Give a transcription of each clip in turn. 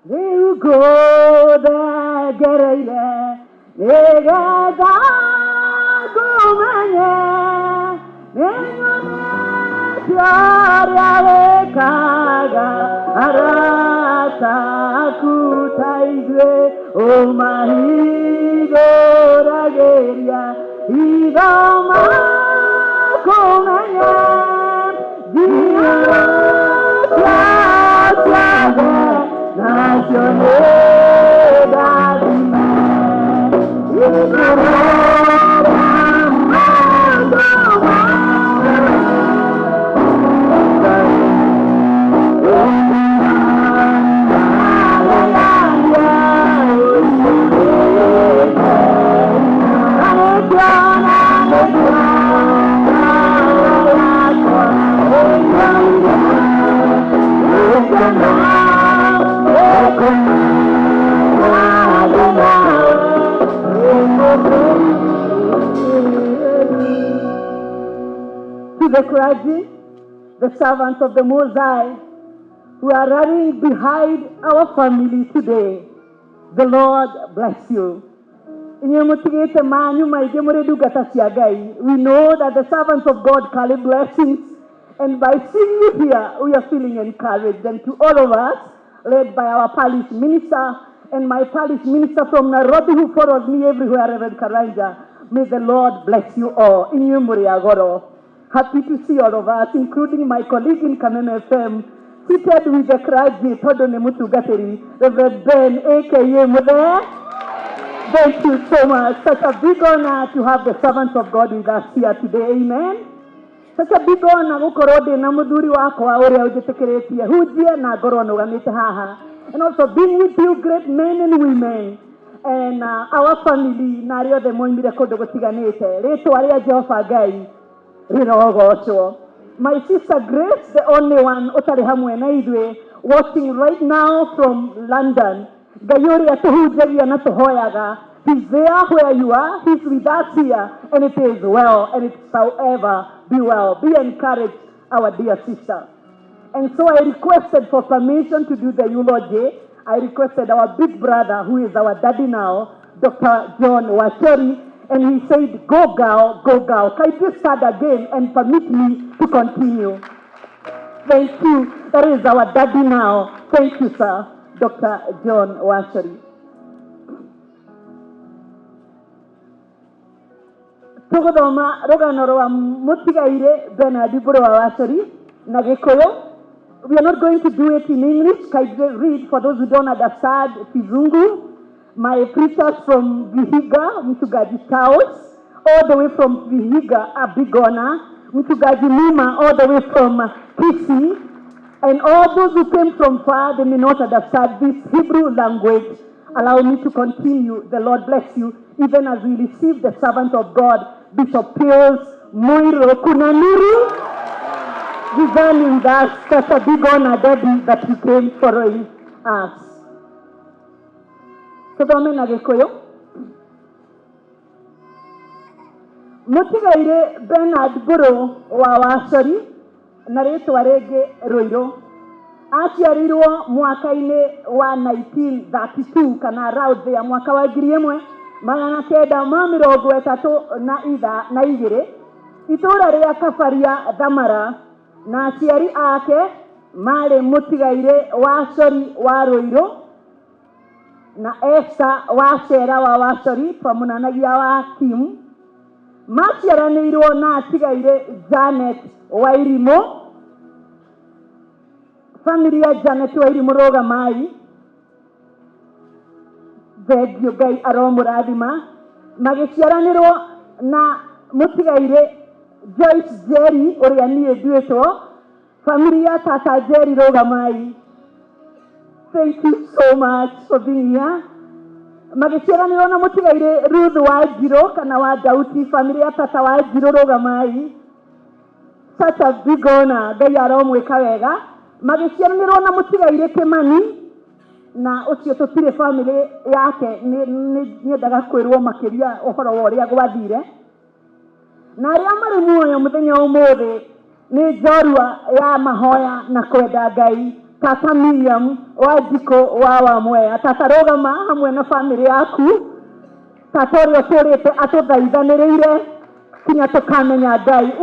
You go there, get it there. Nega da gumanya, nengone tiara kaga arata kutaigwe o mahigo rageria idama gumanya dia the clergy, the servants of the Most High, who are running behind our family today, the Lord bless you. We know that the servants of God carry blessings, and by seeing you here, we are feeling encouraged. And to all of us, led by our parish minister and my parish minister from Nairobi, who follows me everywhere, Reverend Karanja, may the Lord bless you all. Happy to see all of us, including my colleague in Kameme FM, seated with the clergy, Todone Mutugateri, Reverend Ben, a.k.a. Mudea. Thank you so much. Such a big honor to have the servants of God with us here today. Amen. Such a big honor gukorode na mudhuri wako ore ujetekeretie hujie na gorono gamite haha. And also being with you great men and women and our family na rio de moimire kodo gotiganete. Reto aria Jehova Gai. My sister Grace, the only one watching right now from London. He's there where you are. He's with us here. And it is well. And it shall ever be well. Be encouraged, our dear sister. And so I requested for permission to do the eulogy. I requested our big brother, who is our daddy now, Dr. John Wachori. And he said, go girl, go girl. Can you start again and permit me to continue? Thank you. That is our daddy now. Thank you, sir, Dr. John Wachori. Togodoma roganoroa mutigaire Bernard Borowa Wachori Nagekoyo. We are not going to do it in English. Can you read for those who don't understand Kizungu? My preachers from Vihiga, Mchungaji Taos, all the way from Vihiga, Abigona, Mchungaji Numa, all the way from Kisii, and all those who came from far, they may not understand this Hebrew language. Allow me to continue. The Lord bless you, even as we receive the servant of God, Bishop Piers Moiro Kunanuru, resigning that such a big honor, Daddy, that he came following us. Sodome na Gikuyu. Mutigaire Bernard Borowa Wachori na ritwa ringi Ruiru. Aciarirwo mwaka-ini wa 1932 kana around ya mwaka wa 1932 itura ria Kabaria Thamara na aciari ake mari Mutigaire Wachori wa Ruiru na Esther Wachera wa Wachori pamunanagia wa Kim maciaranĩirwo na atigaire Janet Wairimu. Family ya Janet Wairimu Rogamai thengio Ngai aromũrathima. Magĩciaranĩrwo na Mutigaire Joyce Jerry ũrĩa niĩ nduĩtwo. Family ya Tata Jerry Rogamai. Thank you so much for being here. Magĩciaranĩrwo na Mutigaire Ruth Wanjiru kana wa Dauti, family ya Tata Wanjiru Rogamai. Such a big honor. Ngai aromwĩka wega. Magĩciaranĩrwo na Mutigaire Kimani na ũcio tũtirĩ family yake nĩendaga kwĩrwo makĩria ũhoro wa ũrĩa gwathire. Na arĩa marĩ muoyo mũthenya ũmũthĩ nĩ njorua ya mahoya na kwenda Ngai. Tata Miriam Wanjiko wa Wamwe atatarogama hamwe na family yaku tata uria turite atuthaithaniriire kinya tukamenya Ngai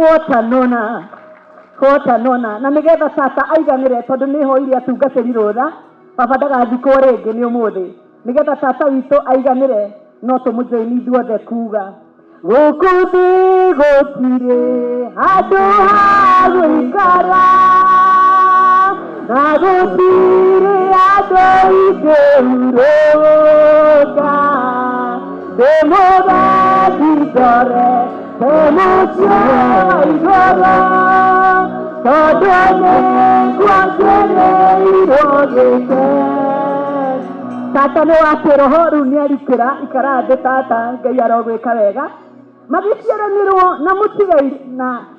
wotanona na nigetha tata aiganire tondu ni hoire atungatiri rutha baba ndagathikwo ringi ni umuthi nigetha tata witu aiganire no tumujoini ithuothe kuga guku thi gutire handu ha guikara na gutire andu ingĩhurũka ndĩmũthathi ndore ndĩmũcio igũrũ tondũ nĩngwagĩrĩirwo gĩke. Tata nĩ wakĩroho rĩu nĩarikĩra ikara thĩ tata Ngai arogwĩka wega magĩciaranĩrwo na mũtigai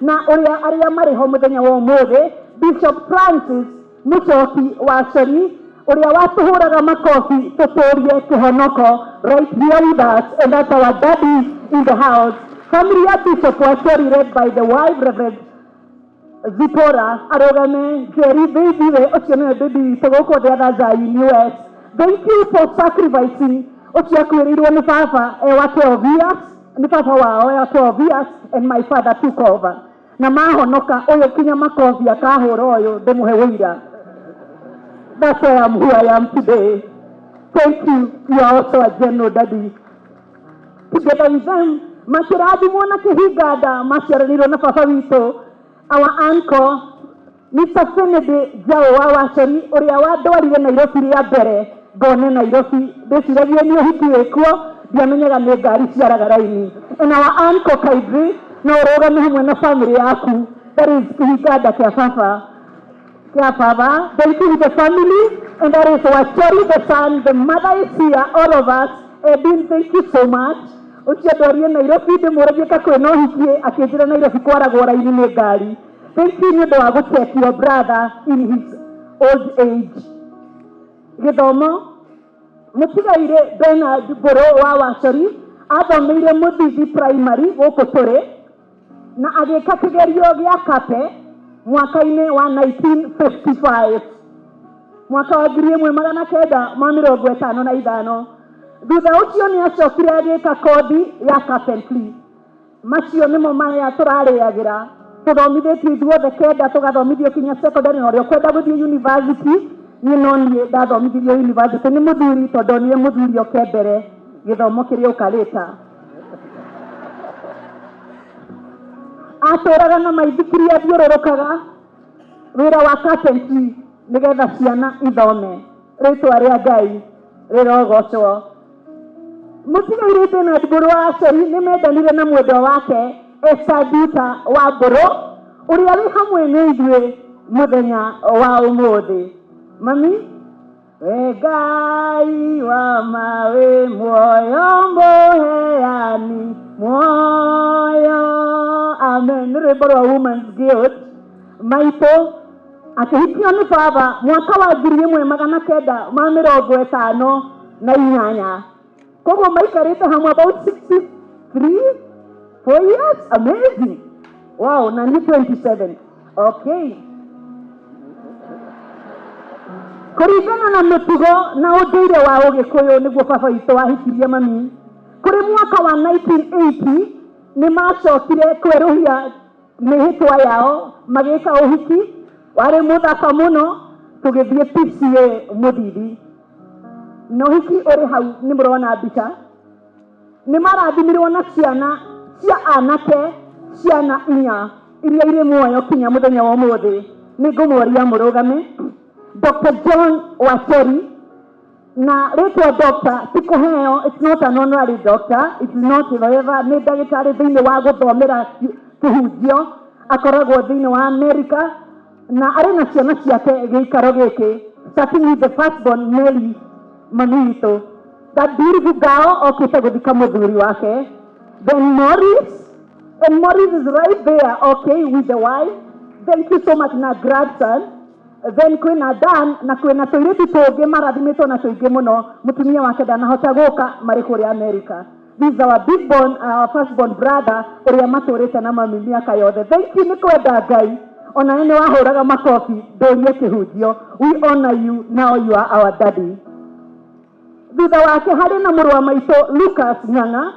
na ũrĩa arĩa marĩ ho mũthenya wa ũmũthĩ Bishop Francis Muchoki wa Cori uria watuhuraga makofi tuturie kihonoko right here with us, and that's our daddy in the house. Family ya Bishop wa Cori led by the wife Reverend Zipora arogame Jerry baby we ochione baby togoko the other in US. Thank you for sacrificing ochiakwirirwo ni baba wa 12 years ni baba wao wa 12 years and my father took over na mahonoka oyo kinya makofi akahura oyo ndemuhe wira. That's why I'm who I am today. Thank you. You are also a general daddy. Together with them, Mashiradi Mona Kihigada, Mashiraniro Nafavito, our uncle, Mr. Kennedy Jawa Washari, Uriawa Dori Nairobi Abere, Gone Nairobi, Desiravia Hikueko, Diamena Negari Siaragaraini. And our uncle Kaidri, no Rogan Humana family Aku, that is Kihigada Kafafa. Father, thank you with the family, and that is our Cherry, the son, the mother is here, all of us. Edin, thank you so much. Uchiadoria Nairobi, the Morajeka Kweno Hikie, Akejira Nairobi Kwara Gora in Negari. Thank you, you know, check your brother in his old age. Gedomo, Mutigaire, Bernard Boro Wawashari, Adamire Mudiji Primary, Wokotore, Na Ageka Kigerio Kape. Mwaka-inĩ wa 1955 mwaka wa 1955 thutha ũcio nĩ acokire agĩka kothi ya carpentry. Macio nĩmo marĩa tũrarĩagĩra tũthomithĩtio ithuothe kenda tũgathomithio kinya secondary na ũrĩa ũkwenda gũthiĩ university niĩ no niĩ ndathomithirio university nĩ mũthuri tondũ niĩ mũthuri oke mbere gĩthomo kĩrĩa ũkarĩta. Atũraga na maithikiri athiũrũrũkaga wĩra wa carpentry nĩgetha ciana ithome. Rĩtwa rĩa Ngai rĩrogocwo. Mũtigaire Bernard Mbũrũ wa Cori nĩ mendanire na mwendwa wake Esther Duta wa Mbũrũ ũrĩa wĩ hamwe na ithuĩ mũthenya wa ũmũthĩ. Mami we Ngai wa mawe muoyo mũheani muoyo. Amen. Rwĩmbo rwa Women's Guild maitũ akĩhikio nĩ baba mwaka wa 1958. Koguo maikarĩte hamwe about 4 years. Amazing. Wow, na ni 27. Okay. Kũringana na mĩtugo na ũndũire wa Ũgĩkũyũ nĩguo baba witũ wahikirie mami. Kũrĩ mwaka wa 1980 nĩ macokire kwerũhia mĩhĩtwa yao magĩka ũhiki warĩ mũthaka mũno tũgĩthiĩ PCA Mũthithĩ. Na ũhiki ũrĩ hau nĩ mũrona mbica. Nĩ marathimirwo na ciana cia anake ciana 4 iria irĩ muoyo kinya mũthenya wa ũmũthĩ. Nĩ ngũmũria mũrũgame. Dr. John Wacheri na rĩtwa doctor ti kũheo, it's not an honorary doctor, it's not however nĩ ndagĩtarĩ thĩinĩ wa gũthomera kĩhunjio akoragwo thĩinĩ wa America na arĩ na ciana ciake gĩikaro gĩkĩ, starting with the firstborn Mary mami witũ, that beautiful girl okĩte gũthika mũthuri wake, then Morris, and Morris is right there, okay, with the wife. Thank you so much na grandson. Then kwina Dan na kwina tũirĩtu tũngĩ marathimitwo na tũingĩ mũno mũtumia wake ndanahota gũka marĩ kũrĩa America. This is our big born, our firstborn brother ũrĩa matũrĩte na mami mĩaka yothe. Thank you nĩ kwenda Ngai ona ene wahuraga makofi ndorie kihunjio. We honor you, now you are our daddy. Thutha wake hari na mũrũ wa maitũ Lucas Ng'ang'a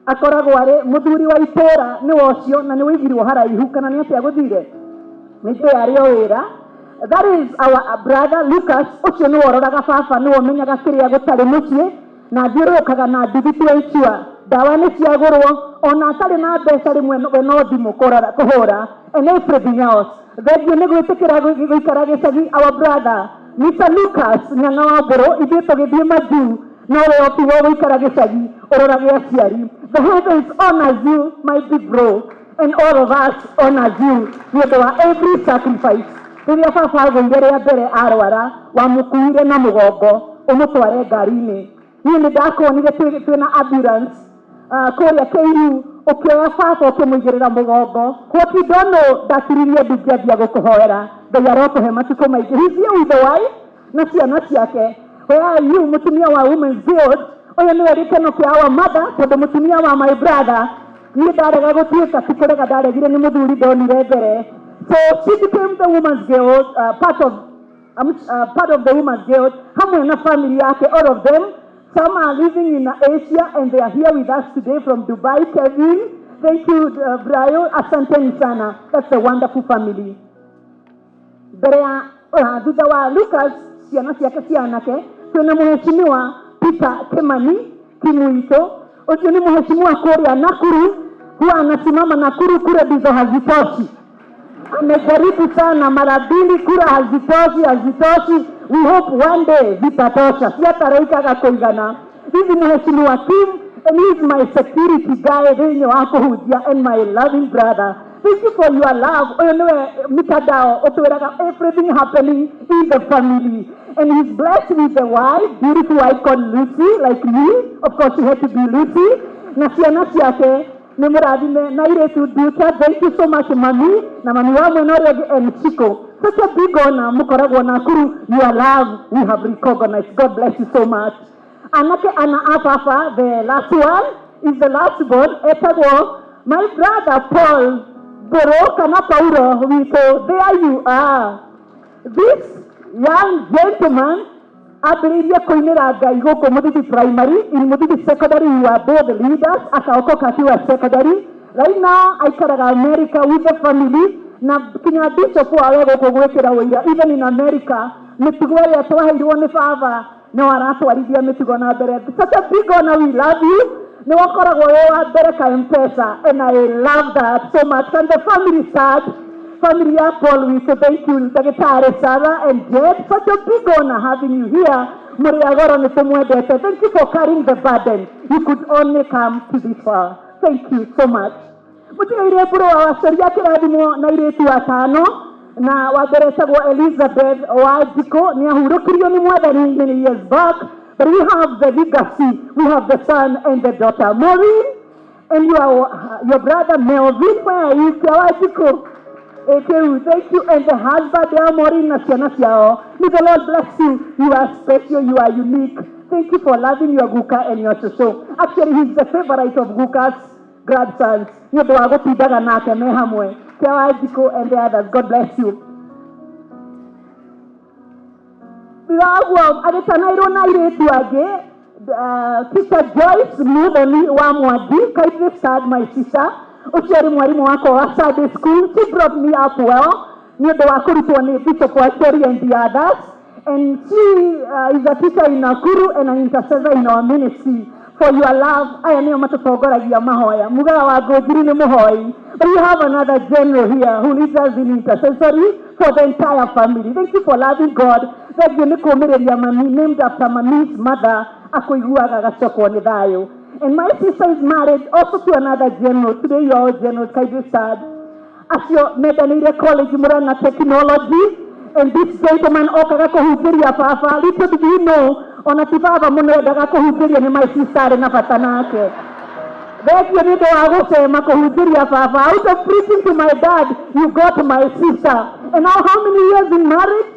akoragwo ari muthuri wa itũra ni wocio na ni wigirwo haraihu kana ni atia guthire nĩkĩ arĩ o wĩra. That is our brother Lucas. Ucio ni wororaga baba ni womenyaga kĩrĩa gũtarĩ mũciĩ na thiũrũrũkaga na nduthi to ensure ndawa nĩ ciagũrwo ona atarĩ na mbeca rĩmwe we no thimũ kũhũra and everything else. Thengiũ nĩ gwĩtĩkĩra gũikara gĩcagi. Our brother Mr. Lucas Ng'ang'a wa Mbũrũ ithuĩ tũgĩthiĩ Majuu no we otigwo gũikara gĩcagi ũrorage aciari. The heavens honors you my big bro and all of us honors you nĩũndũ wa every sacrifice. Rĩrĩa baba agũire rĩa mbere arwara wamũkuire na mũgongo ũmũtware ngari-inĩ. Niĩ nĩ ndakuonire twĩna ambulance kũrĩa KU ũkĩoya baba ũkĩmũigĩrĩra mũgongo. What you don't know ndakiririe ndingĩambia gũkũhoera Ngai arokũhe matukũ maingĩ. He's here with the wife na ciana ciake. Where are you mũtumia wa Women's Guild? Ũyũ nĩwe gĩkeno kĩa our mother tondũ mũtumia wa my brother niĩ ndarega gũtuĩka tikũrega ndaregire nĩ mũthuri ndonire mbere. So she became the Women's Guild, part of the Women's Guild. Hamwe na family yake, all of them. Some are living in Asia and they are here with us today from Dubai. Kevin, thank you, Brian. Asante sana. That's a wonderful family. Thutha wa Lucas ciana ciake cianake twina muheshimiwa Peter Kimani Kimuito. Ucio ni muheshimiwa kũrĩa Nakuru, huwa anasimama Nakuru, kura ndizo hazitoshi. Amejaribu sana mara mbili, kura hazitoshi. We hope one day zitatosha. Siataraikaga kũigana. Hizi muheshimiwa Kim and he is my security guy thĩinĩ wa kũhunjia and my loving brother. Thank you for your love. Mitandao ũtwĩraga everything happening in the family. And he's blessed with a wife, beautiful icon Lucy, like me. Of course, she had to be Lucy. Na ciana ciake nĩ mũrathime na iretu Duta. Thank you so much, mami. Na mami wa mwena ũrĩa ũngĩ and Chico. Such a big honor. Mũkoragwo Nakuru. Your love we have recognized. God bless you so much. Anake ana afafa, the last one is the last born. Etagwo my brother Paul Mbũrũ kana Paulo witũ. There you are. This young gentleman ambĩrĩirie kũinĩra Ngai gũkũ Mũthithi primary, in Mũthithi secondary we were both leaders, akaokoka akiwa secondary. Right now aikaraga America with the family na kinya bishop wawe gũkũ gwĩkĩra ũira. Even in America mĩtugo ĩrĩa twaheirwo nĩ baba no aratwarithia mĩtugo na mbere. Such a big honor. We love you. Nĩ wakoragwo wĩ wa mbere ka M-Pesa and I love that so much. And the family start family ya Paul, we say thank you Dagitare Sarah and Jed. Such a big honor having you here. Muriagoro ni tumwendete. Thank you for carrying the burden. You could only come to this far. Thank you so much. Mutigaire bro wa wacoria kĩrathimo na iretu atano na waberetagwo Elizabeth Wajiko ni ahurukirio ni mwathani many years back. But we have the legacy. We have the son and the daughter Maureen and your brother Melvin. Where are you, Wajiko? Thank you. And the husband, they are Maureen na ciana ciao. May the Lord bless you. You are special. You are unique. Thank you for loving your Guka and your Shosho. Actually, he's the favorite of Guka's grandsons. Nĩ ũndũ wa gũtindaga nake me hamwe. Wajiko and the others. God bless you. Agĩtanairwo na airĩtu angĩ, Sister Joyce Muthoni wa Mwangi, kindly start my sister. Ucio arĩ mwarimu wakwa wa Sunday school. She brought me up well. Nĩ ũndũ wa kũrutwo nĩ Bishop Wacheri and the others. And she is a teacher in Nakuru and an intercessor in our ministry. For your love, aya nĩo matũtongoragia mahoya. Mugaga wa Ngũnjiri nĩ mũhoi. But we have another general here who leads us in intercessory for the entire family. Thank you for loving God. Thank you nĩ kũũmĩrĩria mami, named after mami's mother, akũiguaga gacokwo nĩ thayũ. And my sister is married also to another general. Today you are all generals. Kindly start. Acio mendanĩire college Murang'a Technology. And this gentleman okaga kũhunjĩria baba. Little did you know, ona ti baba mũno endaga kũhunjĩria nĩ my sister arĩ na bata nake. Thengio nĩ ũndũ wa gũcema kũhunjĩria baba. Out of preaching to my dad, you got my sister. And now how many years in marriage?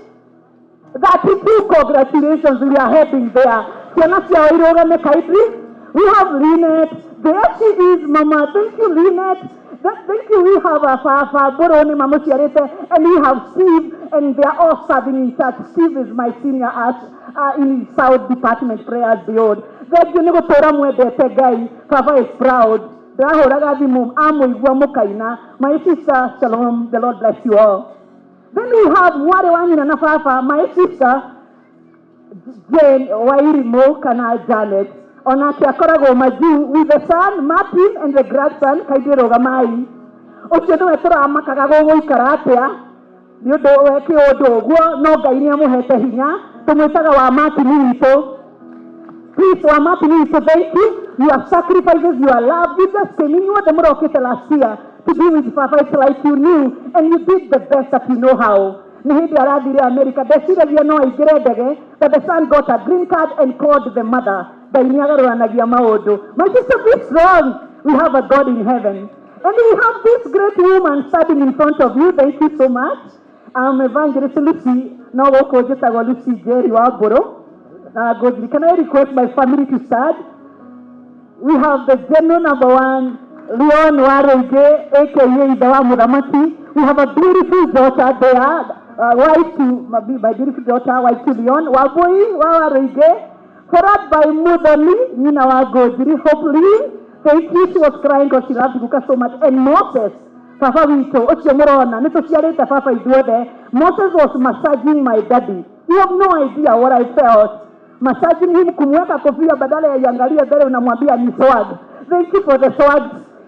32. Congratulations, we are heading there. Ciana ciao irũgame kindly. We have Lynette, There she is, Mama. Thank you, Lynette. Thank you. We have a Fafa, Borone, Mama Chiarete, and we have Steve, and they are all serving in church. Steve is my senior in his South Department, Prayers Beyond. Then you never told him where the guy, Fafa is proud. My sister, Shalom, the Lord bless you all. Then we have Mware and Fafa, my sister, Jane Wairimo Kana Janet. Onake akoragwo maju with the son Martin and the grandson Kaidero Gamai. Ucio no etora makaga guikara atia ni undu weke undu guo no Ngai ni amuhete hinya tumwitaga wa Martin wito. Please wa Martin wito, thank you. Your sacrifices, your love, you just came in. You were the Morokete last year to be with Papa. It's like you knew and you did the best that you know how. America, but the son got a green card and called the mother. My sister, be strong. We have a God in heaven. And we have this great woman standing in front of you. Thank you so much. I'm Evangelist Lucy. Now, Lucy Jerry Waboro. Can I request my family to start? We have the general number one, Leon Warege, aka Dawa Muramati. We have a beautiful daughter there. Wife to my beautiful daughter, wife to Leon, Waboi, Wawarege, followed by Mudani, Nina Wagodri, hopefully. Thank you, she was crying because she loved Buka so much. And Moses, Papa Vito, Ochiomorona, Netosiareta Papa Iduode. Moses was massaging my daddy. You have no idea what I felt. Massaging him, kumweka kofia badala ya yangalia bere unamwambia ni swag. Thank you for the swag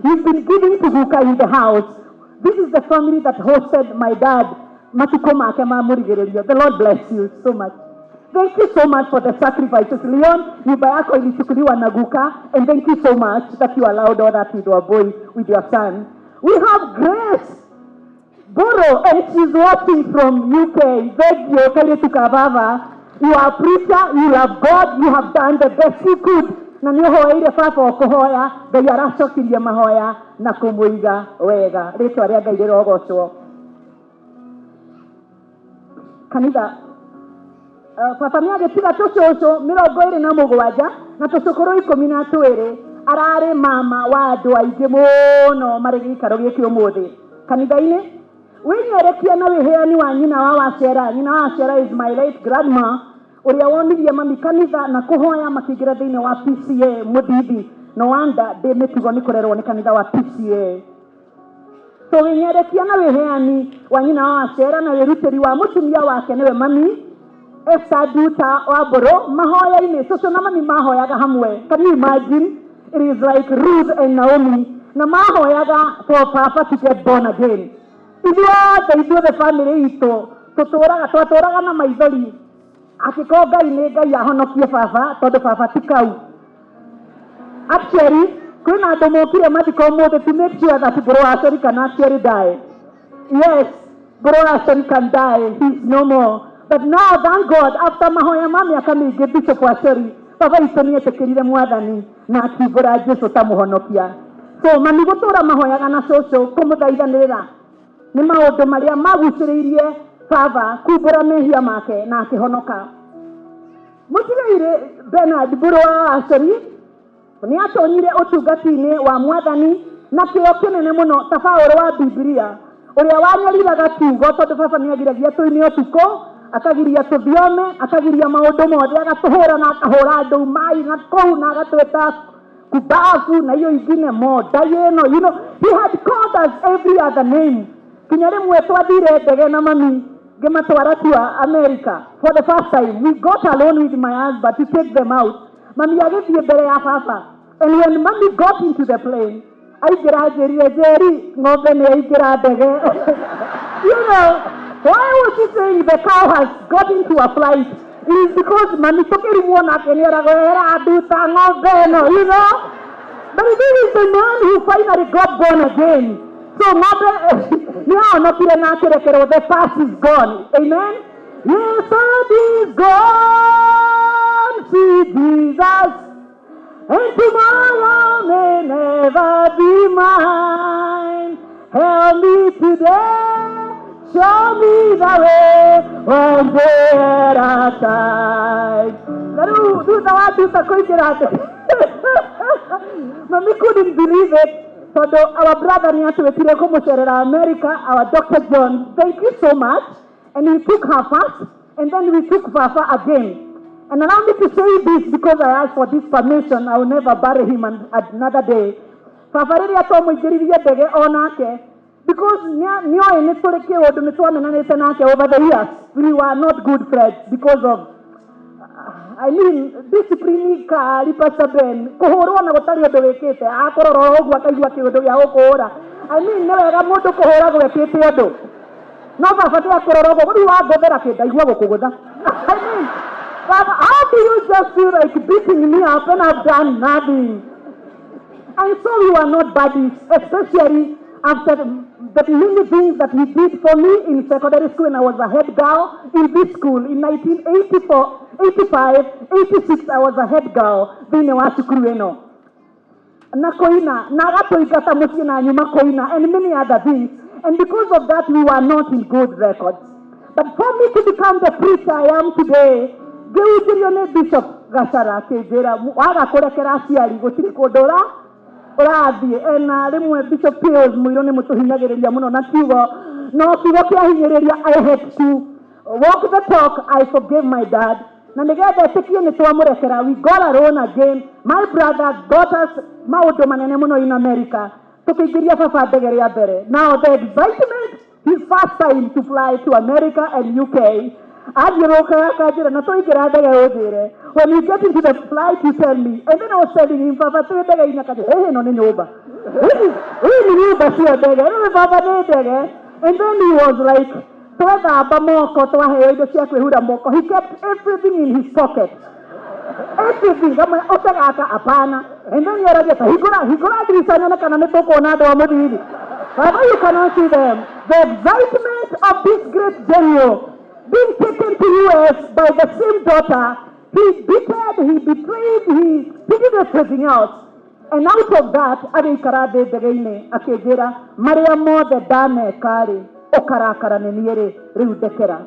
you've been giving to Buka in the house. This is the family that hosted my dad. The Lord bless you so much. Thank you so much for the sacrifices. Leon, Yubayako ilichukuliwa na Guka, and thank you so much that you allowed all that with your boy, with your son. We have Grace Boro, and she's watching from UK. Thank you, Kaletukabava. You are a preacher, you love God, you have done the best you could. Na niho ile Papa okohoya, Ngai aracokirie mahoya na kumuiga wega. Ritwa ria Ngai rirogocwo. Kanitha Papa miage tiga tucoco 27 na tucukuru 12 arare mama wa andu aingi muno mari gikaro giki umuthi kanitha-ini winyerekia na wiheani wa nyina wa Wacera. Nyina wa Wacera is my late grandma uria wonirie mami kanitha na kuhoya makingira thiini wa PCA Mudithi. No wonder de mitugo ni kurerwo ni kanitha wa PCA. So winyerekia na wiheani wa nyina wa Wacera na wirutiri wa mutumia wake niwe mami Esaduta Waboro mahoya-ini socio na mami mahoyaga hamwe. Can you imagine? It is like Ruth and Naomi na mahoyaga for Papa to get born again. Ithuothe the family itu twatũraga na maithori akĩkorwo Ngai nĩ Ngai ahonokie Baba tondũ Baba ti kau. Actually kwĩna andũ mokire mathiko ũmũthĩ to make sure that Bro Aceri kana actually die. Yes, Bro Aceri can die. He's no more. But now, thank God, after mahoya mami akamige Bishop Aceri, Baba itu nĩ etĩkĩrire Mwathani na akiumbũra Jesũ ta mũhonokia. So mami gũtũra mahoyaga na cũcũ kũmũthaithanĩrĩra nĩ maũndũ marĩa magucĩrĩirie Baba kuumbũra mehia make na akĩhonoka. Mũtigaire Bernard Bro Aceri nĩ atonyire ũtungati-inĩ wa Mwathani na kĩyo kĩnene mũno ta Paũlũ wa Biblia ũrĩa wanyariraga kiugo tondũ Baba nĩ agiragia tũinĩ ũtukũ akagiria tuthiome akagiria maundu mothe agatuhura na akahura andu mai na kou na agatweta kubafu na hiyo ingine moda yeno. You know, he had called us every other name. Kinya rimwe twathire ndege na mami ngimatwara tua America for the first time. We got alone with my husband to take them out. Mami agithie mbere ya Papa, and when mami got into the plane aigira Jerry ng'ombe nĩ aigira ndege. You know, why was he saying the cow has got into a flight? It is because mami tokeri muona kenera goera aduta ng'ombe, you know. But this is the man who finally got born again. So ng'ombe now no kile na kerekero, the past is gone. Amen. Yes, it is gone. See Jesus, and tomorrow may never be mine. Help me today. Show me the way when there are times. Mommy couldn't believe it. So our brother Nyatuwetire Kumucherera America, our Dr. John, thank you so much. And we took her first, and then we took Fafa again. And allow me to say this because I asked for this permission. I will never bury him another day. Fafa really atomo igiririe dege onake because nyo enetoleke odu nitwamenane nake over the years. We were not good friends because of discipline ka Pastor Ben kuhorwa na gutari undu wikite akororo ogwa akaigua kiundu ya gukuhura ni wega mundu kuhura gwekite undu no baba tia kuroro ogwo ri wa ngothera kindaigua gukugutha Baba, how do you just feel like beating me up when I've done nothing? And so we were not buddies, especially after the many things that he did for me in secondary school when I was a head girl in this school. In 1984, 85, 86, I was a head girl. Thine wa cukuru eno. Na koina, na gatoigata mucie na nyuma koina, and many other things. And because of that, we were not in good records. But for me to become the preacher I am today, Bishop Gashara Kejera, waga kurekera aciari gutiri kundura urathie ena rimwe Bishop Pius Muiro ni mutuhinyagiriria muno na kiugo no kiugo kiahinyiriria I had to walk the talk. I forgave my dad na nigetha tikie ni twamurekera. We got our own again. My brother got us maundu manene muno in America tukiingiria baba ndegere ya mbere. Now the excitement, his first time to fly to America and UK. When you get into the flight, you tell me. And then I was telling him, Papa, and then he was like, he kept everything in his pocket. Everything. And then you cannot see them. The excitement of this great general being taken to US by the same daughter, he betrayed, he did everything else. And out of that, Karade Degene, Akejera, Mariamo de Dane Kari, Okarakara Neniere, Rudekera.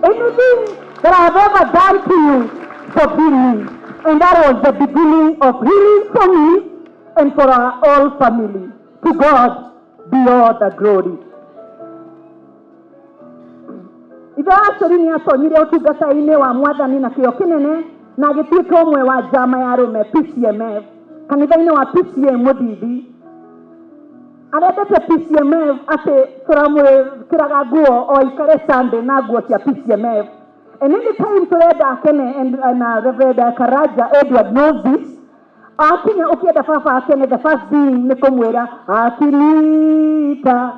Anything that I have ever done to you, forgive me. And that was the beginning of healing for me and for our whole family. To God be all the glory. Ithe acori ni atonyire utungata-ini wa mwathani na kĩo kĩnene na agĩtuĩka ũmwe wa njama ya arũme PCMF kanitha-inĩ wa PCA Mũthithi. Arendete PCMF atĩ tũramwĩkĩraga nguo o ikare Sunday na nguo cia PCMF. And anytime tũrenda akene and Reverend Karaja Edward knows this. Akinya ũkĩenda baba akene, the first thing nĩ kũmwĩra akinita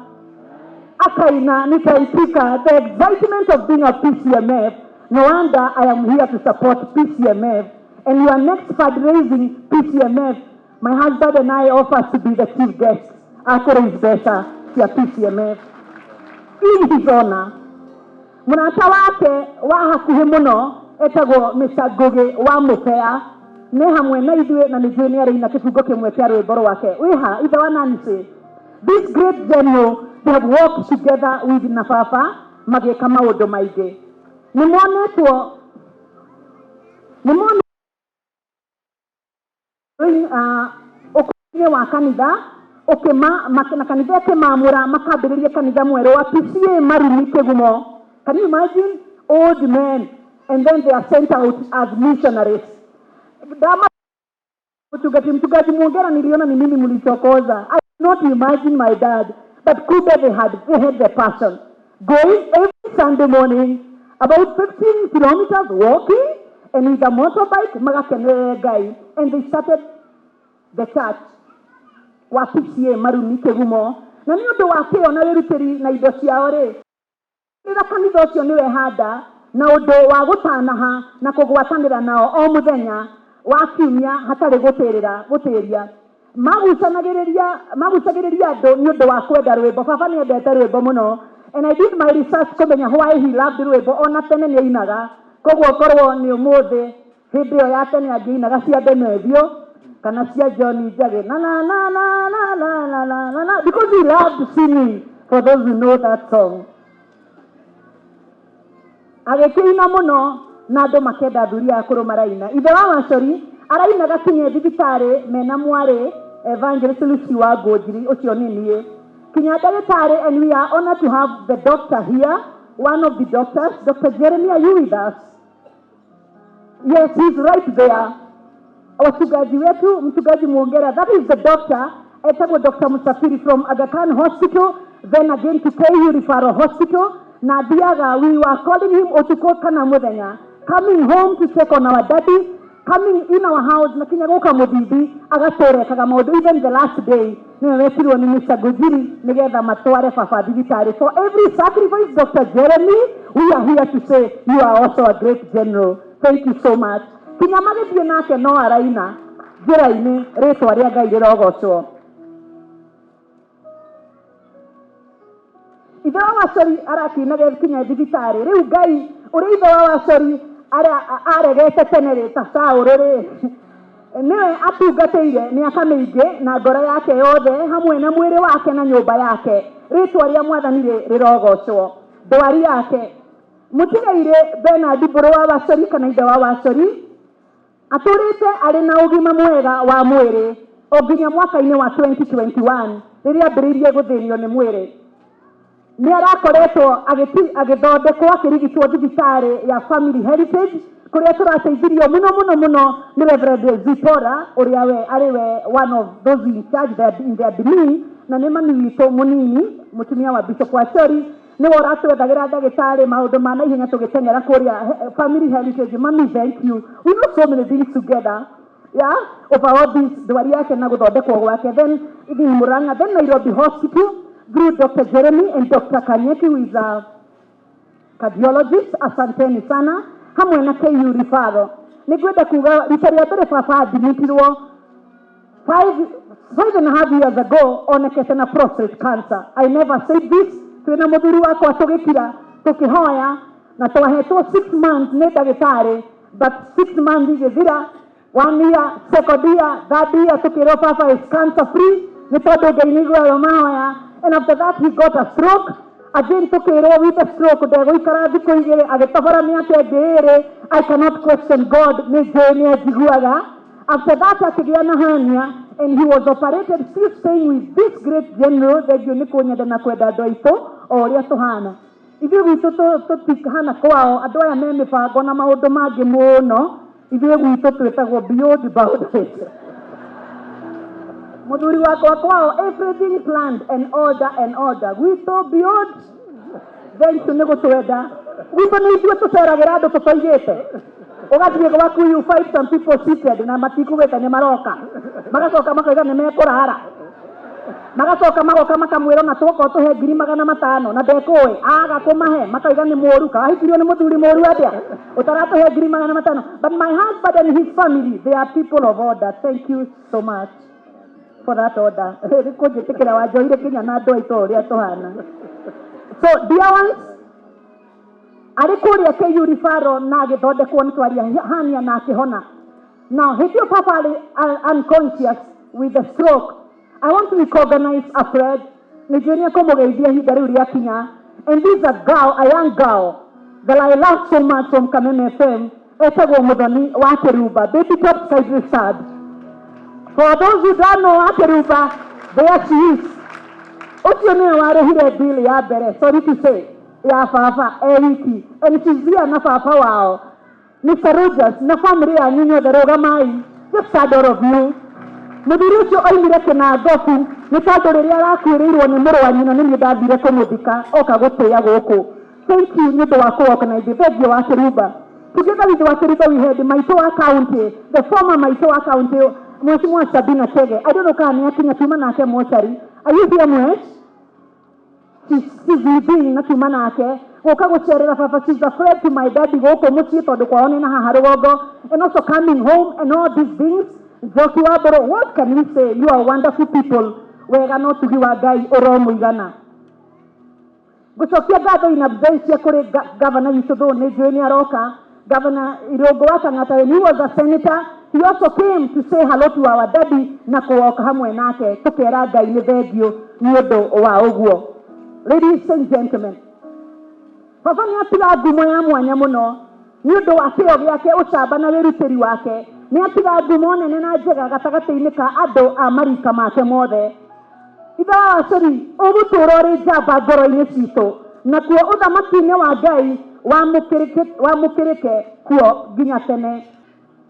Akaina Nitaitika, the excitement of being a PCMF. No wonder I am here to support PCMF. And your next fundraising PCMF, my husband and I offer to be the chief guest. Akore is better to PCMF. In his honor, munata wake wa hakuhi muno etagwo Mr. Ngugi wa Mupea ne hamwe na ithuĩ na nĩnjũĩ nĩ arĩ na kĩbungo kĩmwe kĩa rwĩmbo rwake. Wiha ithe wa nani say, this great general, they have worked together with Nafafa, mageka maũndũ maingĩ. Nĩmonetwo ũkũria wa kanitha na kanitha ĩkĩmamũra makambĩrĩria kanitha mwerũ wa PCA Marumi Kĩgumo. Can you imagine old men and then they are sent out as missionaries? Mchungaji Mwongera niliona ni mimi mlichokoza. I not imagine my dad, but could they had the passion. Going every Sunday morning, about 15 kilometers walking, and with a motorbike, guy, and they started the church. PCA Marumi Kĩgumo. Na nĩ ũndũ wa kĩo na wĩrutĩri na indo ciao rĩ, rĩrĩa kanitha ũcio nĩwe handa na ũndũ wa gũtanaha na kũgwatanĩra nao o mũthenya wa kiumia hatarĩ gũtĩria. Magucagĩrĩria andũ nĩ ũndũ wa kwenda rwĩmbo. Baba nĩ endete rwĩmbo mũno. And I did my research kũmenya why he loved rwĩmbo. Ona tene nĩ ainaga. Koguo korwo nĩ ũmũthĩ hĩndĩ ĩyo ya tene angĩinaga cia Ndemethio kana cia John Njage na because he loved singing, for those who know that song. Agĩkĩina mũno na andũ makenda thuri ya kũrũmaraina. Ithe wa Wacori araina gakinye thibitari mena mware Evangelist Lucy wa Ngũnjiri ucio ni nie kinya ndagĩtarĩ, and we are honored to have the doctor here, one of the doctors. Dr. Jeremy, are you with us? Yes, he's right there. Wachungaji wetu, mchungaji Mwongera, that is the doctor, etagwo Dr. Musafiri from Aga Khan Hospital, then again to KU Referral Hospital. Na diaga, we were calling him otuko kana muthenya, coming home to check on our daddy, coming in our house, na kinyagoka mudidi, agatore kaga modu, even the last day, nimewetirwo ni Mr. Ngũnjiri, nigetha matware baba thibitari. For every sacrifice, Dr. Jeremy, we are here to say, you are also a great general. Thank you so much. Kinya magithie nake no araina, njĩra-inĩ rĩtwa rĩa Ngai rĩrogocwo. Ithe wa Wacori arakiinaga kinya thibitari, rĩu Ngai ũrĩ ithe wa Wacori aregete tene rĩ ta Saũlũ rĩ, niwe atungatĩire mĩaka mĩingĩ na ngoro yake yothe hamwe na mwĩrĩ wake na nyũmba yake, rĩtwa rĩa Mwathani rĩrogocwo. Ndwari yake mũtigaire Bernard Mbũrũ wa Wacori kana ithe wa Wacori atũrĩte arĩ na ũgima mwega wa mwĩrĩ o nginya mwaka-inĩ wa 2021 rĩrĩa ambĩrĩirie gũthĩnio nĩ mwĩrĩ. Nĩ arakoretwo agĩthondekwo akĩrigitwo thibitarĩ ya Family Heritage kũrĩa tũrateithirio mũno nĩ Reverend Zipora ũrĩa we arĩ we one of those in charge in their belief, na nĩ mami witũ mũnini mũtumia wa Bishop Wacori nĩ ũratwethagira ndagĩtarĩ maũndũ ma naihenya tũgĩteng'era kũrĩa Family Heritage. Mami, thank you. We know so many things together, yeah, over all this, ndwari yake na gũthondekwo gwake. Then in Murang'a, then Nairobi Hospital through Dr. Jeremy and Dr. Kanyeki, who is a cardiologist. Asanteni sana. Hamwe na KU Referral. Nĩngwenda kuga rita rĩa mbere baba admitirwo 5.5 years ago onekete na prostate cancer. I never said this. Twina mũthuri wakwa tũgĩkira tũkĩhoya na twahetwo 6 months nĩ ndagĩtarĩ, but 6 months igĩthira, 1 year, second year, third year tũkĩrwo papa is cancer free nĩ tondũ Ngai nĩiguaga mahoya. And after that he got a stroke. Again tũkĩrwo with a stroke ndegũikara thikũ igĩrĩ agĩtobora mĩaka ĩngĩ ĩrĩ. I cannot question God, nĩ njũĩ nĩ anjiguaga. After that akĩgĩa na hernia and he was operated, still staying with this great general. Thengio nĩ kũnyenda na kwenda andũ aitũ o ũrĩa tũhana. Ithuĩ gwitũ tũtikahana kwao, andũ aya me mĩbango na maũndũ mangĩ mũno. Ithuĩ gwitũ twĩtagwo beyond boundaries. Mũthuri wakwa kwao everything planned and order. Gwitũ beyond, thengio nĩ gũtwenda. Gwitũ nĩ ithuĩ tũceragĩra andũ tũtoigĩte. Ugathiĩ gwaku you find some people seated na matikugĩte nĩ maroka, magacoka makoiga nĩ mekũrara, magacoka magoka makamwĩra na tũgokorwo tũhe 500,000 na ndekũĩ aga kũmahe, makoiga nĩ mũru, kahikirio nĩ mũthuri mũru atĩa ũtaratũhe 500,000. But my husband and his family, they are people of order. Thank you so much for that order. Kũnjĩtĩkĩra wanjoire Kenya na andũ aitũ ũrĩa tũhana. So dear ones, arĩ kũrĩa KU Referral na agĩthondekwo nĩ twaria hania na akĩhona. Now, hĩndĩ papa arĩ unconscious with a stroke, I want to recognize a friend. Nĩ njũĩ nĩ kũmũgeithia ihinda rĩu rĩakinya. And this is a girl, a young girl that I love so much from Kameme FM, etagwo Mũthoni wa Kĩrumba, Baby Top Side Sad. For those who don't know wa Kĩrumba, there she is. Ũcio nĩwe warĩhire bill ya mbere, sorry to say, ya baba Eriki, and she's here na baba wao Mr. Rogers na family ya nyinyi therũgamai, just sad all of you. Mũthuri ũcio oimire Kĩnangobu nĩ tondũ rĩrĩa arakuĩrĩirwo nĩ mũrũ wa nyina nĩ niĩ ndathire kũmũthika oka gũtĩĩa gũkũ. Thank you nĩ ũndũ wa kũorganize. Thengio wa Kĩrumba. Together with the Kĩrumba we had Maitũa County, the former Maitũa County, Mheshimiwa Sabina Chege. I don't know kama ni akinya tuma nake mochari. Are you here Mwesh? She's living na tuma nake. Goka gũcerera baba, she's a friend to my daddy gũkũ mũciĩ tondũ kwao nĩ na haha rũgongo, and also coming home and all these things. Njoki wa Mbũrũ, what can we say? You are wonderful people. Wega no tugiwa Ngai ũromũigana. Gũcokia ngatho inabdecia kũrĩ governor witũ thũ nĩ njũĩ nĩ aroka. Governor Irũngũ wa Kang'ata, when he was a senator, he also came to say hello to our daddy na kũoka hamwe nake tũkera Ngai nĩ thengio nĩ ũndũ wa ũguo. Ladies and gentlemen, baba nĩ atiga ngumo ya mwanya mũno nĩ ũndũ wa kĩo gĩake, ũcamba na wĩrutĩri wake nĩ atiga ngumo nene na njega gatagatĩ-inĩ ka andũ a marika make mothe. Ithe wa Wacori ũgũtũũra ũrĩ njamba ngoro-inĩ citũ, nakuo ũthamaki-inĩ wa Ngai wamũkĩrĩke kuo nginya tene.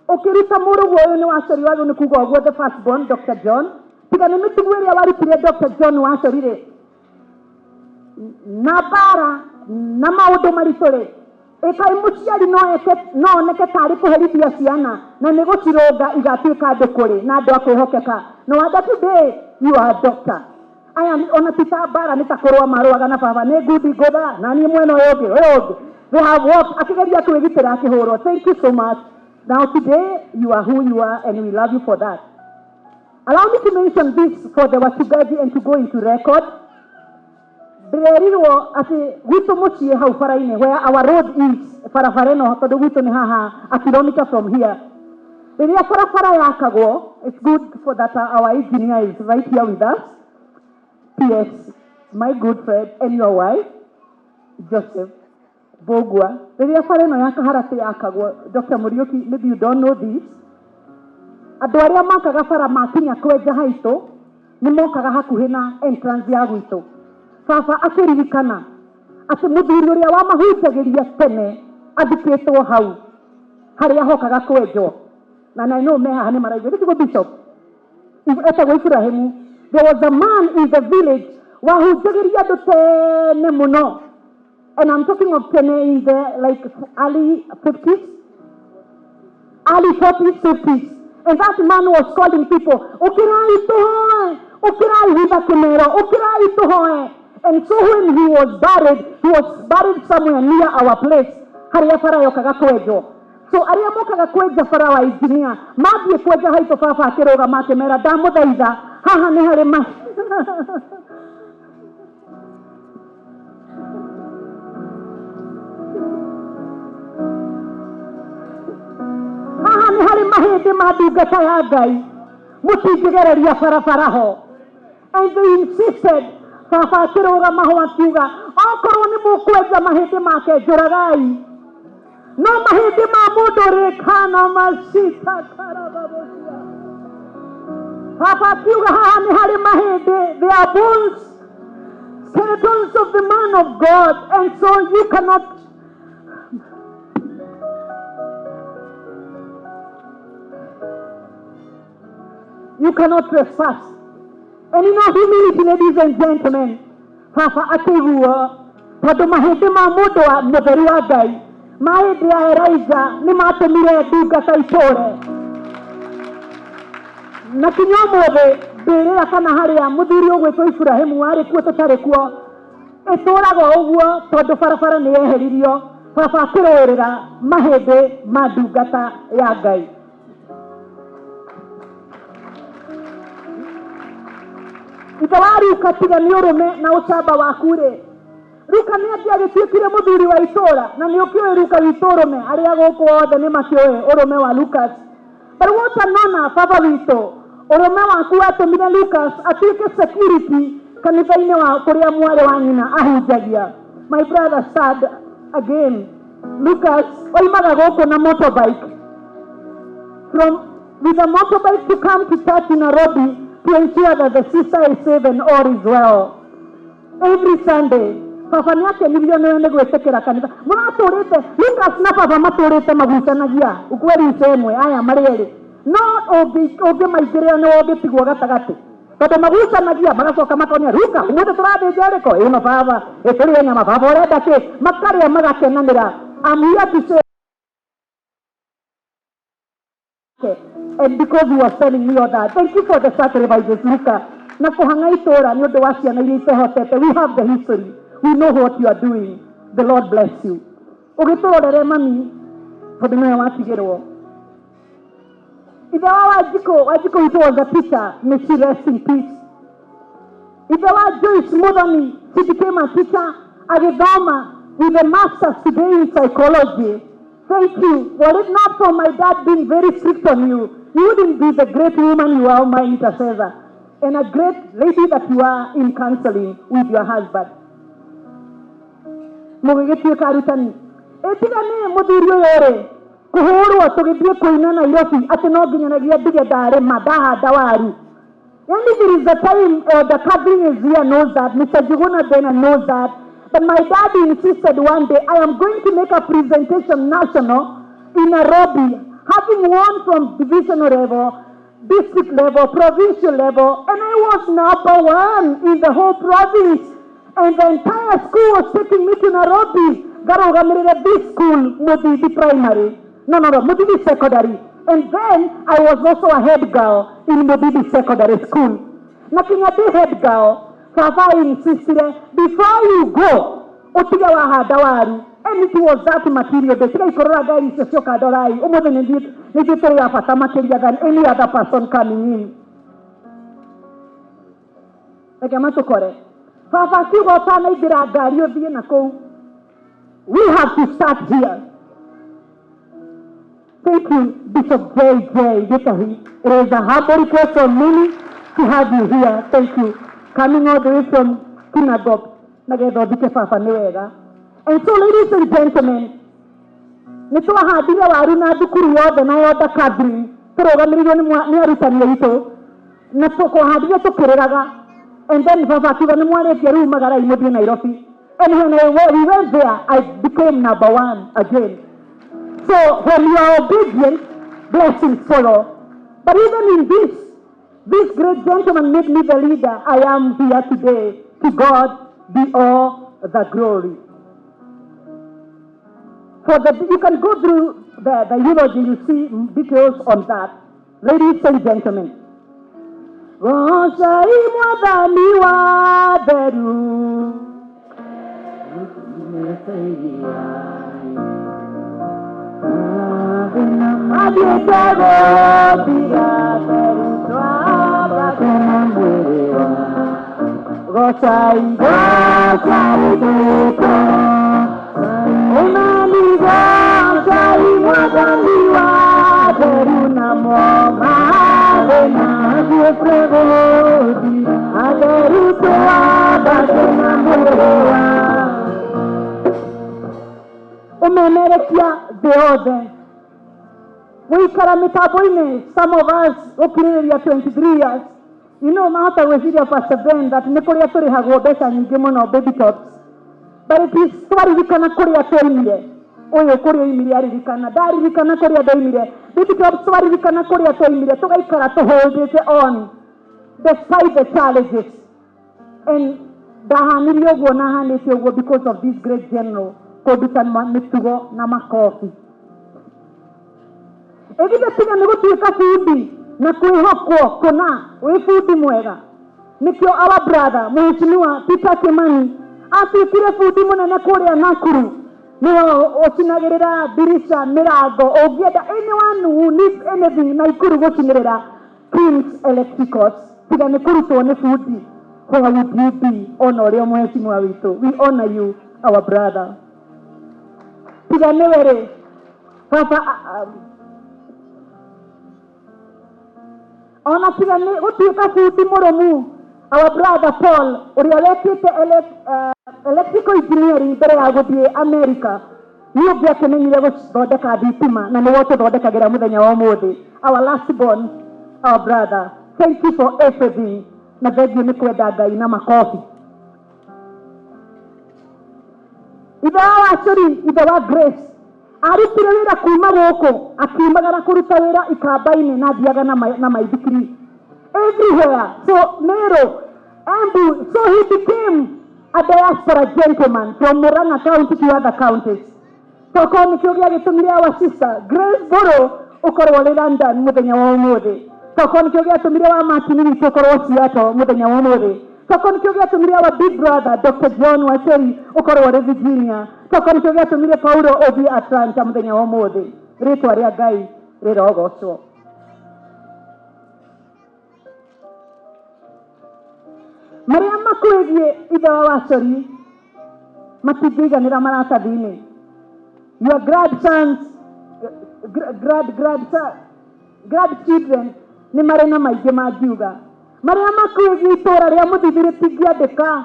Ũkĩruta mũrũguo ũyũ nĩ Wacori wagĩrĩirwo nĩ kuuga ũguo the first born Dr. John, tiga nĩ mĩtugo ĩrĩa warutire Dr. John Wacori rĩ, na mbara na maũndũ maritũ rĩ, ĩkaĩ mũciari no oneke tarĩ kũherithia ciana na nĩ gũcirũnga igatuĩka andũ kũrĩ na andũ a kwĩhokeka. No wonder today you are a doctor. Aya ona tita mbara nĩ ta kũrũa marũaga na baba nĩ ngundi ngũtha na niĩ mwena ũyũ ũngĩ they have worked akĩgeria kwĩgitĩra akĩhũrwo. Thank you so much. Now today you are who you are and we love you for that. Allow me to mention this for the wachungaji and to go into record. Ndĩrerirwo atĩ gwitũ mũciĩ hau bara-inĩ where our road is, barabara ĩno tondũ gwitũ nĩ haha a kilometer from here. Rĩrĩa barabara yakagwo, it's good for that our engineer is right here with us. P.S. my good friend and your wife, Joseph Bogwa. Rĩrĩa bara ĩno yakaharatĩ yakagwo, Dr. Muriuki, maybe you don't know this. Andũ arĩa makaga bara makinya kwenja haitũ, nĩ mokaga hakuhĩ na entrance ya gwitũ. Baba akĩririkana atĩ mũthuri ũrĩa wamahunjagĩria tene athikĩtwo hau harĩa hokaga kwenjwo. Na I know meha nĩ maraigua. Gĩcigo Bishop etagwo Ibrahimu. There was a man in the village wahunjagĩria andũ tene mũno. And I'm talking of tene in the like early 50s, early 40s, 50s. And that man was calling people, "Ukirai tuhoe, ukirai hiba kimero, ukirai tuhoe." And so when he was buried somewhere near our place. Haria bara yokaga kwenjwo. So aria mokaga kwenja bara wa engineer, mathiĩ kwenja haitũ baba akĩrũgama akĩmera ndamũthaitha haha nĩ harĩ ma haha nĩ harĩ mahĩndĩ ma ndungata ya Ngai mũtingĩgereria barabara ho. And they insisted, baba akĩrũgama ho akiuga okorwo nĩ mũkwenja mahĩndĩ make njũragai, no mahĩndĩ ma mũndũ rĩkana macita karababosia. Baba akiuga haha nĩ harĩ mahĩndĩ, they are bones, skeletons of the man of God, and so you cannot trespass. And in our humility, ladies and gentlemen, Papa akĩiguo tondũ mahĩndĩ ma mũndũ wa mũtheru wa Ngai, mahĩndĩ ya Elijah nĩ matũmire ndungata itũũre. Na kinya ũmũthĩ mbĩrĩra kana harĩa mũthuri ũgwĩtwo Ibrahimu warĩ kuo tũtarĩ kuo ĩtũũraga ũguo tondũ barabara nĩ yeheririo. Baba akĩrũĩrĩra mahĩndĩ ma ndungata ya Ngai. Ithe wa Ruka tiga nĩ ũrũme na ũcamba waku rĩ, Ruka nĩ atĩ agĩtuĩkire mũthuri wa itũũra, na nĩ ũkĩũĩ Ruka witũ ũrũme, arĩa gũkũ othe nĩ makĩũĩ ũrũme wa Lucas. But what an honor, baba witũ, ũrũme waku watũmire Lucas atuĩke security kanitha-inĩ wa kũrĩa mwarĩ wa nyina ahunjagia. My brother said again, Lucas oimaga gũkũ na motorbike, with a motorbike to come to church in Nairobi to ensure that the sister is safe and all is well. Every Sunday, Papa nĩ akenirio nĩ gwĩtĩkĩra kanitha. Mũratũrĩte, Lucas na Papa matũrĩte magucanagia, ukweli semwe, aya marĩ erĩ. No ũngĩmaingĩrĩra nĩ ũngĩtigwo gatagatĩ. Tondũ magucanagia, magacoka makonia, Ruka, ũmũthĩ tũrathĩnja rĩko? Ĩno Baba, ĩtũrĩe nyama, Baba ũrenda kĩ? Makarĩa magakenanĩra. I'm here to say, and because you are telling me all that, thank you for the sacrifices, Luka. Na kuhanga itora ni ũndũ wa ciana iria itehotete. We have the history. We know what you are doing. The Lord bless you. Ũgĩtũrorere mami, tondũ nĩwe watigĩrwo. Ithe wa Wanjikũ witũ was a teacher. May she rest in peace. Ithe wa Joyce Muthoni, she became a teacher. Agĩthoma with a master's today in psychology. Thank you. Were it not for my dad being very strict on you, you wouldn't be the great woman you are, my intercessor, and a great lady that you are in counseling with your husband. Mũgĩgĩtuĩka arutani. Ĩtiga nĩ mũthuri ũyũ rĩ, kuhurwo tugithie kuina Nairobi ati no nginyanagia ndige ndare madahanda waru. Yani there is a time the Catherine is here knows that, Mr. Juguna Bena knows that, but my daddy insisted one day, I am going to make a presentation national in Nairobi, having won from divisional level, district level, provincial level, and I was #1 in the whole province. And the entire school was taking me to Nairobi. Garogamirira this school, Mudidi Primary. No, Mudidi Secondary. And then I was also a head girl in Mudidi Secondary School. Nothing at the head girl, Papa insisted, before you go, Otiga wahanda waru. And it was that material. The three Kororaga is a Shokadorai, more than necessary of a material than any other person coming in. Like I'm not correct. Papa, we have to start here. Thank you, Bishop J.J. Gitahi. It is a humble request for me to have you here. Thank you. Coming all the way from Kinagop. And so, ladies and gentlemen, nito ahadira waruna dukuru yoda na yoda kadri. Pero gamiriyo ni arutani ito. Natoko ahadira to kereraga. And then Papa kiwa ni mwale kiaru magara imodi Nairobi. And when we went there, I became #1 again. So when you are obedient, blessings follow. But even in this great gentleman made me the leader. I am here today. To God be all the glory. You can go through the eulogy, you see details on that. Ladies and gentlemen. Rosai mwadhani wa beru some of us, okay, 23 years. You know, Martha was here for 7 that Nicolia Tori have Odessa and Gimono baby tops. But it is sorry we cannot Korea Torimide. Oyo Korea Imiari Rikana, Dari Rikana Korea Doimide. Baby tops, sorry we cannot Korea Torimide. So I to hold it on despite the challenges. And Dahanilio Gonahan is your because of this great general, Kodutan Mitugo Namakofi. Egida tinga negotiate food na kuihoko kona we food mwega nikyo our brother mheshimiwa Peter Kimani afikire food munene kuria Nakuru no osinagerera dirisha mirago ogienda anyone who needs anything na ikuru gocinirira Prince Electricals tiga nekurutwo ne food where would you be honorio mheshimiwa witu. We honor you our brother tiga newere papa ona tiga ni utika futi moromu our brother Paul uriawekite electrical engineering mbere ya guthie America ni obia kemenyire guthondeka thitima na ni wote thondekagira muthenya wa umuthi. Our last born, our brother, thank you for everything. Na thegio ni kwenda Ngai na makofi. Ithe wa Grace arutire wira kuma goko akimagara kuruta wira ikambaini na thiaga na maithikiri everywhere. So Mero Embu, so he became a diaspora gentleman from Murang'a County to other counties. So koni kiogia gitumire our sister Grace Boro ukorwo ri London muthenya wa umuthi. So koni kiogia tumire wa Martin ukorwo Seattle muthenya wa umuthi. So koni kiogia tumire wa big brother Dr. John Wacheri ukorwo ri Virginia. So koni kiogia tumire Paulo Obi Atlanta muthenya wa umuthi. Ritwa ria Ngai rirogocwo. Maria makwegie ithe wa Wacheri matigiganira maratathini. Your grandsons, grandchildren ni marena maige magiuga. Maria makwegie itora ria muthithiri tigiandika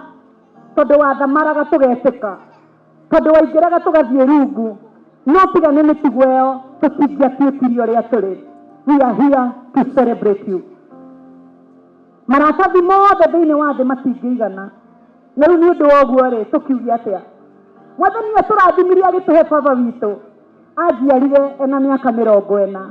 tondu wathamaraga tugeteka tondu waingiraga tugathie rungu no tiga ni mitugo iyo tutingĩatuĩkire ũrĩa tũrĩ. We are here to celebrate you. Maratathi mothe thĩinĩ wa thĩ matingĩigana. Na rĩu nĩ ũndũ wa ũguo rĩ, tũkiuge atĩa? Mwathani ũyũ tũrathimirie agĩtũhe baba witũ anjiarire ena mĩaka 40.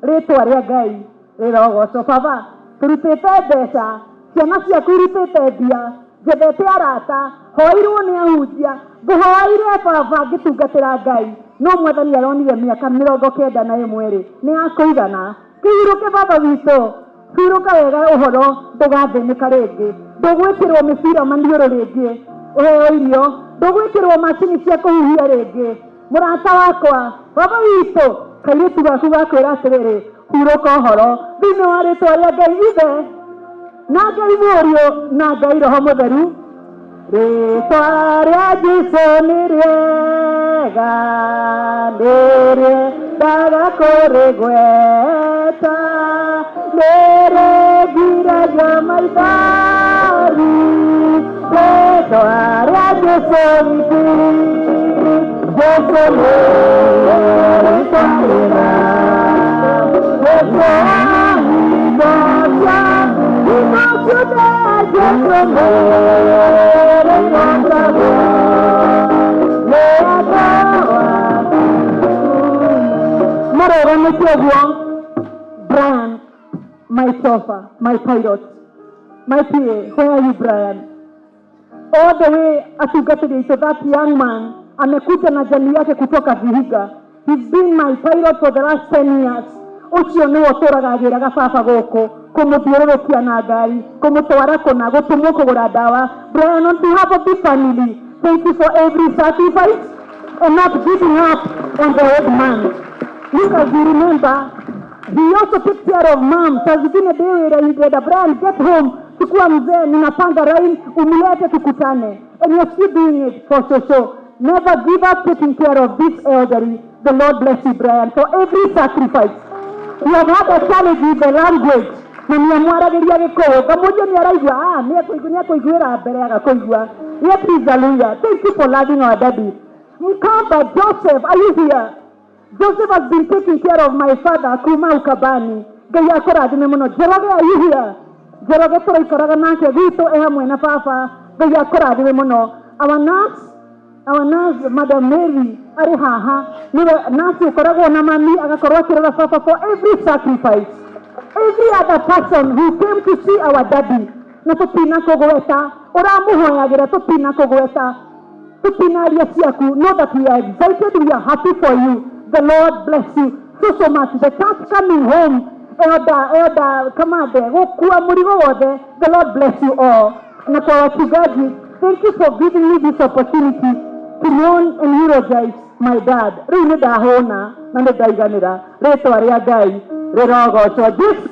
Rĩtwa rĩa Ngai rĩrogocwo. Baba, tũrutĩte mbeca, ciana ciaku irutĩte mbia, njethete arata, hoirwo nĩ ahunjia, ngũhoire baba ngĩtungatĩra Ngai. No Mwathani aronire mĩaka 91 rĩ, nĩ yakũigana. Kĩhurũke baba witũ, hurũka wega ũhoro, ndũgathĩnĩka rĩngĩ. Ndũgwĩkĩrwo mĩbira maniũrũ rĩngĩ, ũheo irio, ndũgwĩkĩrwo macini cia kũhuhia rĩngĩ. Mũrata wakwa, baba witũ, kairĩtu gaku gakwĩra atĩrĩrĩ, hurũka ũhoro thĩinĩ wa rĩtwa rĩa Ngai Ithe na Ngai Mũriũ na Ngai Roho Mũtheru. Rĩtwa rĩa Jesũ nĩ rĩega, nĩrĩendaga kũrĩgweta, nĩrĩgiragia maithori. Rĩtwa rĩa Jesũ witũ, Jesũ nĩ rĩtwa rĩega. Brian, my chauffeur, my pilot, my PA, where are you, Brian? All the way atugatiri to that young man, amekuja na jamii yake kutoka Vihiga. He's been my pilot for the last 10 years. Ucio nĩ ũtũragagĩra baba gũkũ, kũmũthiũrũrũkia na ngari, kũmũtwara kũna, gũtũmwo kũgũra ndawa. Brian, on behalf of the family, thank you for every sacrifice and not giving up on the old man. Look, as you remember, he also took care of mom. Saa zingine dewe ingeda, Brian, get home, chukua mzee, ninapanga rain, umilete tukutane. And you're still doing it for so. Never give up taking care of this elderly. The Lord bless you, Brian, for every sacrifice. You have had a challenge with the language. Na niamwarageria Gikuyu. Kamoja ni araigua, niakũiguĩra mbere agakũigua. Yes, please, hallelujah. Thank you for loving our daddy. Mkamba, Joseph, are you here? Joseph has been taking care of my father, kuma Ukabani. Ngai akũrathime mũno. Njoroge, are you here? Njoroge tũraikaraga nake gwitũ hamwe na baba. Ngai akũrathime mũno. Our nurse, Madam Mary, ari haha. Niwe nurse ukoragwo na mami agakorwo akĩrora baba for every sacrifice. Every other person who came to see our daddy. Na tũtina kũgweta. Ũramũhoyagĩra tũtina kũgweta. Tũtina aria ciaku. Know that we are excited. We are happy for you. The Lord bless you so much. The church coming home. Elder Kamade. Gũkua mũrigo wothe. The Lord bless you all. Na kwa wachungaji, thank you for giving me this opportunity to mourn and eulogize my dad. Rĩu nĩ ndahũna na nĩ ndaiganĩra. Rĩtwa rĩa Ngai rĩrogocwo. Jesũ